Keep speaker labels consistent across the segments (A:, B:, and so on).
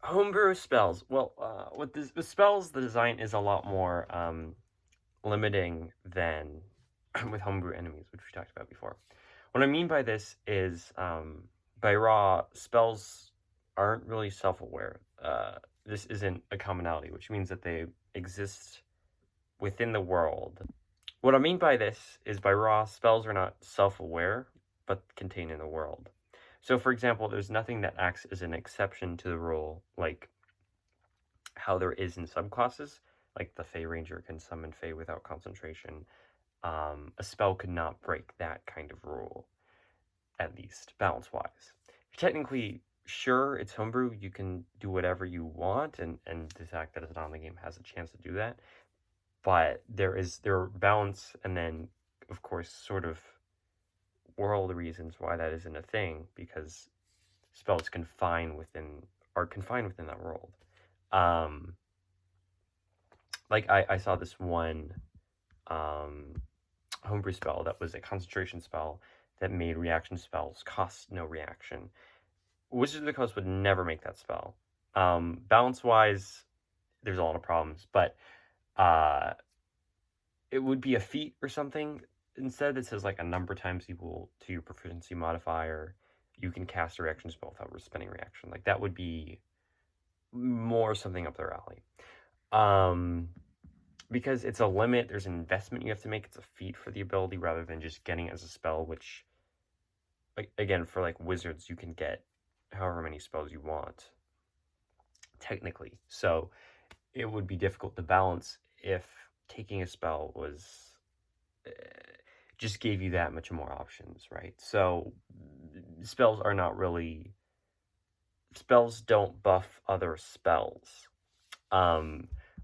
A: Homebrew spells. Well, with spells, the design is a lot more limiting than with homebrew enemies, which we talked about before. What I mean by this is, by raw, spells aren't really self-aware. This isn't a commonality, which means that they exist within the world. What I mean by this is by raw, spells are not self-aware, but contained in the world. So, for example, there's nothing that acts as an exception to the rule, like how there is in subclasses, like the Fey Ranger can summon Fey without concentration. A spell could not break that kind of rule, at least balance-wise. Technically, sure, it's homebrew, you can do whatever you want, and the fact that it's not in the game has a chance to do that. But there are balance, and then, of course, sort of world reasons why that isn't a thing, because spells are confined within that world. Like I saw this one homebrew spell that was a concentration spell that made reaction spells cost no reaction. Wizards of the Coast would never make that spell. Balance wise, there's a lot of problems, but it would be a feat or something. Instead, it says like a number times equal to your proficiency modifier. You can cast a reaction spell without spending reaction. Like that would be more something up their alley. Because it's a limit, there's an investment you have to make. It's a feat for the ability rather than just getting it as a spell, which, again, for like wizards, you can get however many spells you want, technically. So it would be difficult to balance if taking a spell was just gave you that much more options, right? So spells don't buff other spells.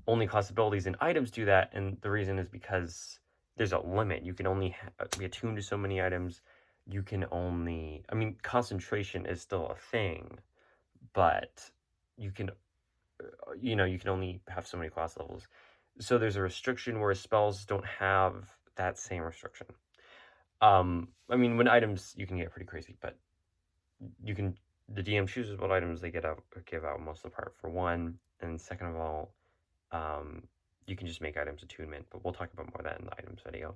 A: Only class abilities and items do that, and the reason is because there's a limit. You can only be attuned to so many items. You can only, I mean, concentration is still a thing, but you can, you can only have so many class levels. So there's a restriction, whereas spells don't have that same restriction. I mean, when items, you can get pretty crazy, but the DM chooses what items they give out most of the part, for one, and second of all, you can just make items attunement, but we'll talk about more of that in the items video.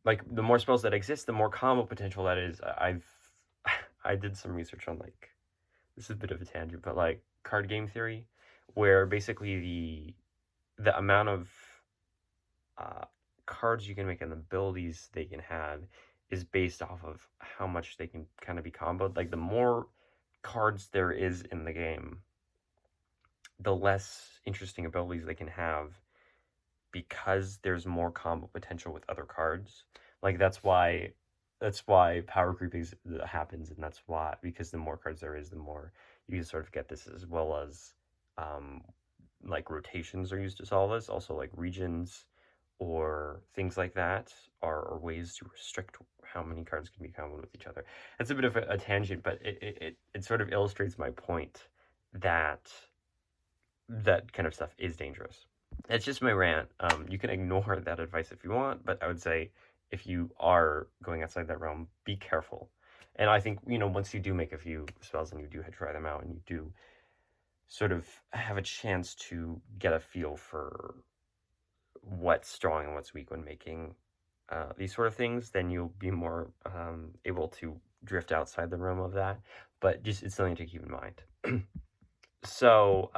A: Like the more spells that exist, the more combo potential that is. I did some research on, like, this is a bit of a tangent, but like card game theory, where basically the amount of cards you can make and the abilities they can have is based off of how much they can kind of be comboed. Like the more cards there is in the game, the less interesting abilities they can have, because there's more combo potential with other cards. Like that's why power creep happens, and that's why, because the more cards there is, the more you can sort of get this, as well as like rotations are used to solve this. Also, like regions or things like that are ways to restrict how many cards can be comboed with each other. It's a bit of a tangent, but it sort of illustrates my point that that kind of stuff is dangerous. That's just my rant. You can ignore that advice if you want, but I would say if you are going outside that realm, be careful. And I think, once you do make a few spells and you do try them out and you do sort of have a chance to get a feel for what's strong and what's weak when making these sort of things, then you'll be more able to drift outside the realm of that. But just, it's something to keep in mind. So,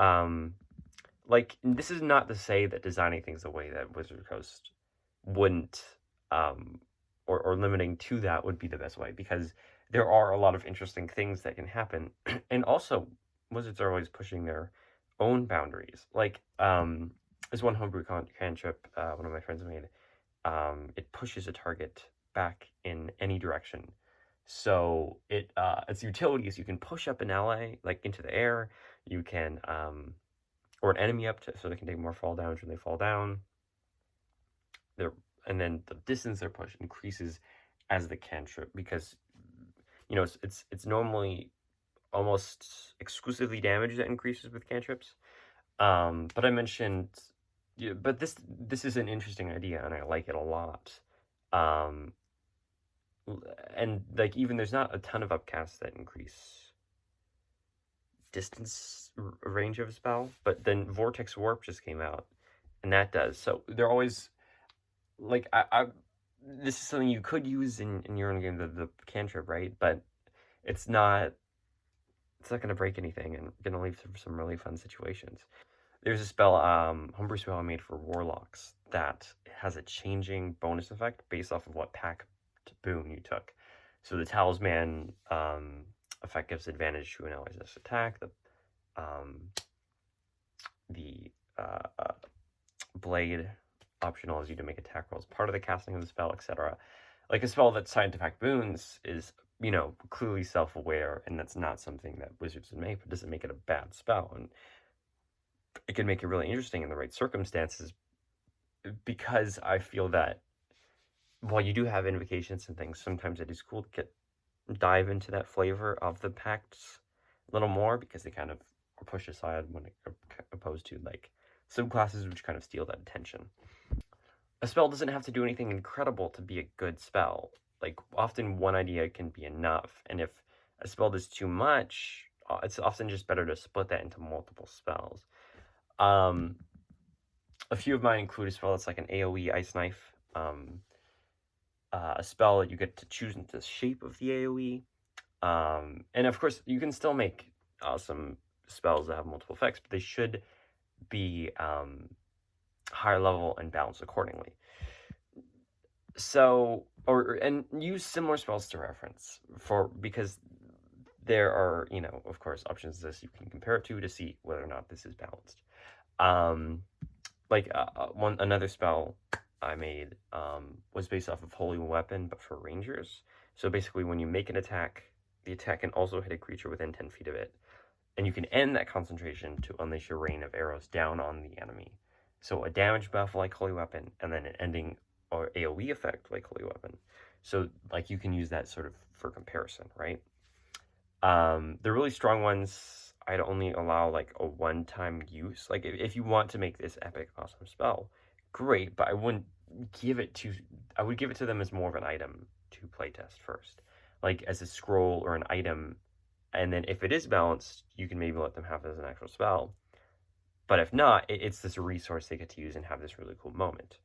A: like, this is not to say that designing things the way that Wizard Coast wouldn't, or limiting to that would be the best way, because there are a lot of interesting things that can happen. And also, Wizards are always pushing their own boundaries. Like, there's one homebrew cantrip one of my friends made. It pushes a target back in any direction. So its utility is you can push up an ally, like, into the air. You can, or an enemy up so they can take more fall damage when they fall down. And then the distance they're pushed increases as the cantrip, because it's normally almost exclusively damage that increases with cantrips. But I mentioned, but this is an interesting idea, and I like it a lot. And like, even there's not a ton of upcasts that increase distance range of a spell, but then Vortex Warp just came out, and that does. So they're always like this is something you could use in your own game, the cantrip, right? But it's not going to break anything and going to leave some really fun situations. There's a spell, Homebrew spell I made for Warlocks that has a changing bonus effect based off of what pack boon you took. So the Talisman effect gives advantage to an ally's attack. The Blade option allows you to make attack rolls part of the casting of the spell, etc. Like a spell that's tied to pack boons is, you know, clearly self-aware, and that's not something that Wizards would make, but doesn't make it a bad spell. And it can make it really interesting in the right circumstances, because I feel that while you do have invocations and things, sometimes it is cool to dive into that flavor of the pacts a little more, because they kind of are pushed aside when opposed to like subclasses which kind of steal that attention. A spell doesn't have to do anything incredible to be a good spell. Like, often one idea can be enough, and if a spell does too much, it's often just better to split that into multiple spells. A few of mine include a spell that's like an AoE Ice Knife, a spell that you get to choose the shape of the AoE, and of course you can still make awesome spells that have multiple effects, but they should be higher level and balanced accordingly. So, and use similar spells to reference because there are, you know, of course, options this you can compare it to see whether or not this is balanced. Like another spell I made was based off of Holy Weapon, but for rangers. So basically, when you make an attack, the attack can also hit a creature within 10 feet of it, and you can end that concentration to unleash your rain of arrows down on the enemy. So a damage buff like Holy Weapon, and then an ending or AoE effect like Holy Weapon. So like you can use that sort of for comparison, right? The really strong ones, I'd only allow like a one-time use. Like if you want to make this epic awesome spell, great, but I would give it to them as more of an item to playtest first, like as a scroll or an item, and then if it is balanced, you can maybe let them have it as an actual spell. But if not, it's this resource they get to use and have this really cool moment.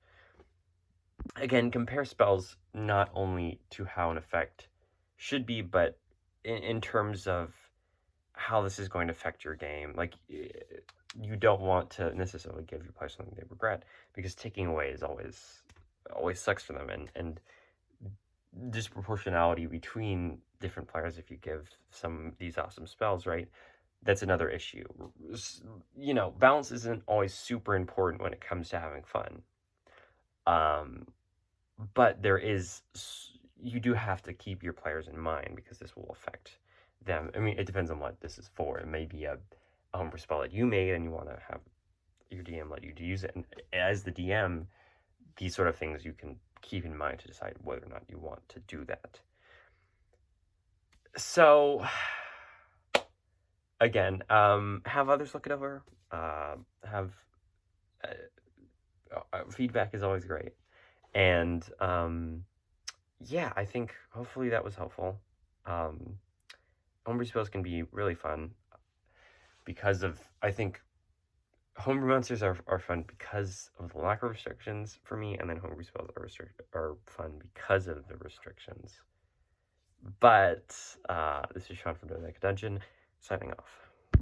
A: Again, compare spells not only to how an effect should be, but in terms of how this is going to affect your game. Like, you don't want to necessarily give your player something they regret, because taking away is always sucks for them, and disproportionality between different players if you give some these awesome spells, right? That's another issue. You know, balance isn't always super important when it comes to having fun. But you do have to keep your players in mind, because this will affect them. I mean, it depends on what this is for. It may be a homebrew spell that you made and you want to have your DM let you use it. And as the DM, these sort of things you can keep in mind to decide whether or not you want to do that. So, again, have others look it over. Feedback is always great. And yeah, I think hopefully that was helpful. Homebrew spells can be really fun because of, I think, homebrew monsters are fun because of the lack of restrictions for me, and then homebrew spells are fun because of the restrictions. But this is Sean from Dungeon, signing off.